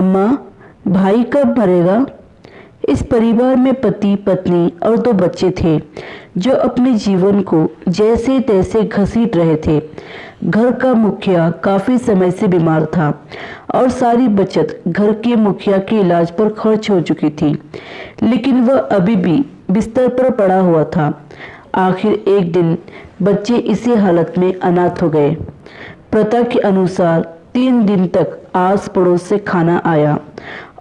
अम्मा, भाई कब मरेगा? इस परिवार में पति पत्नी और दो बच्चे थे जो अपने जीवन को जैसे तैसे घसीट रहे थे। घर का मुखिया काफी समय से बीमार था और सारी बचत घर के मुखिया के इलाज पर खर्च हो चुकी थी, लेकिन वह अभी भी बिस्तर पर पड़ा हुआ था। आखिर एक दिन बच्चे इसी हालत में अनाथ हो गए। प्रथा के अनुसार 3 दिन तक आस पड़ोस से खाना आया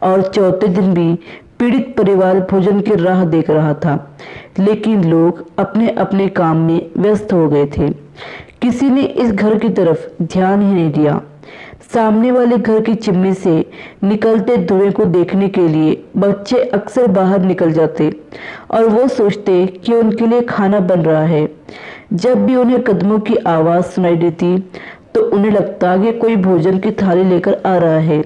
और चौथे दिन भी पीड़ित परिवार भोजन की राह देख रहा था, लेकिन लोग अपने अपने काम में व्यस्त हो गए थे। किसी ने इस घर की तरफ ध्यान ही नहीं दिया। सामने वाले घर की चिमनी से निकलते धुएं को देखने के लिए बच्चे अक्सर बाहर निकल जाते और वो सोचते कि उनके लिए खाना बन रहा है। जब भी उन्हें कदमों की आवाज सुनाई देती तो उन्हें लगता कि कोई भोजन की थाली लेकर आ रहा है,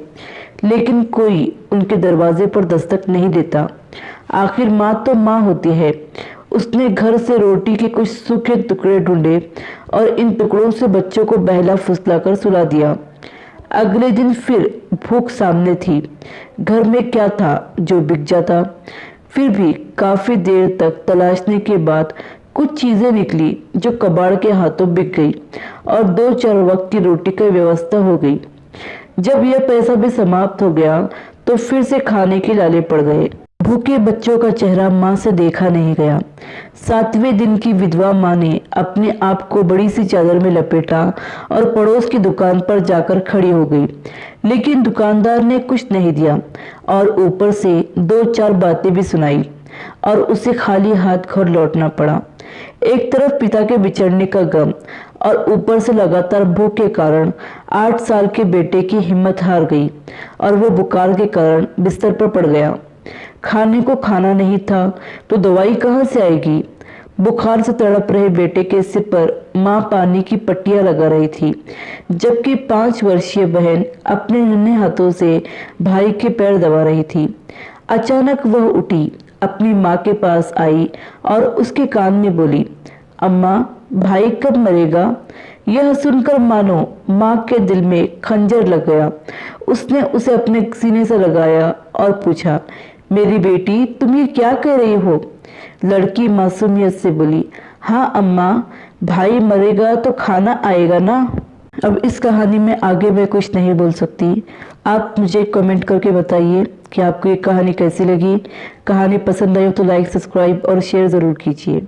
लेकिन कोई उनके दरवाजे पर दस्तक नहीं देता। आखिर माँ तो माँ होती है। उसने घर से रोटी के कुछ सूखे टुकड़े ढूंढे और इन टुकड़ों से बच्चों को बहला फुसलाकर सुला दिया। अगले दिन फिर भूख सामने थी। घर में क्या था जो बिक जाता? फिर भी काफी देर तक तलाशने के बाद कुछ चीजें निकली जो कबाड़ के हाथों बिक गई और 2-4 वक्त की रोटी की व्यवस्था हो गई। जब यह पैसा भी समाप्त हो गया तो फिर से खाने के लाले पड़ गए। भूखे बच्चों का चेहरा माँ से देखा नहीं गया। 7वें दिन की विधवा माँ ने अपने आप को बड़ी सी चादर में लपेटा और पड़ोस की दुकान पर जाकर खड़ी हो गई, लेकिन दुकानदार ने कुछ नहीं दिया और ऊपर से 2-4 बातें भी सुनाई और उसे खाली हाथ घर लौटना पड़ा। एक तरफ पिता के बिछड़ने का गम और ऊपर से लगातार भूख के कारण 8 साल के बेटे की हिम्मत हार गई और वो बुखार के कारण बिस्तर पर पड़ गया। खाने को खाना नहीं था तो दवाई कहाँ से आएगी? बुखार से तड़प रहे बेटे के सिर पर माँ पानी की पट्टियां लगा रही थी, जबकि 5 वर्षीय बहन अपने नन्हे हाथों से भाई के पैर दबा रही थी। अचानक वह उठी, अपनी माँ के पास आई और उसके कान में बोली, अम्मा, भाई कब मरेगा? यह सुनकर मानो माँ के दिल में खंजर लग गया। उसने उसे अपने सीने से लगाया और पूछा, मेरी बेटी, तुम ये क्या कह रही हो? लड़की मासूमियत से बोली, हाँ अम्मा, भाई मरेगा तो खाना आएगा ना। अब इस कहानी में आगे मैं कुछ नहीं बोल सकती। आप मुझे कमेंट करके बताइए कि आपको ये कहानी कैसी लगी। कहानी पसंद आई हो तो लाइक, सब्सक्राइब और शेयर ज़रूर कीजिए।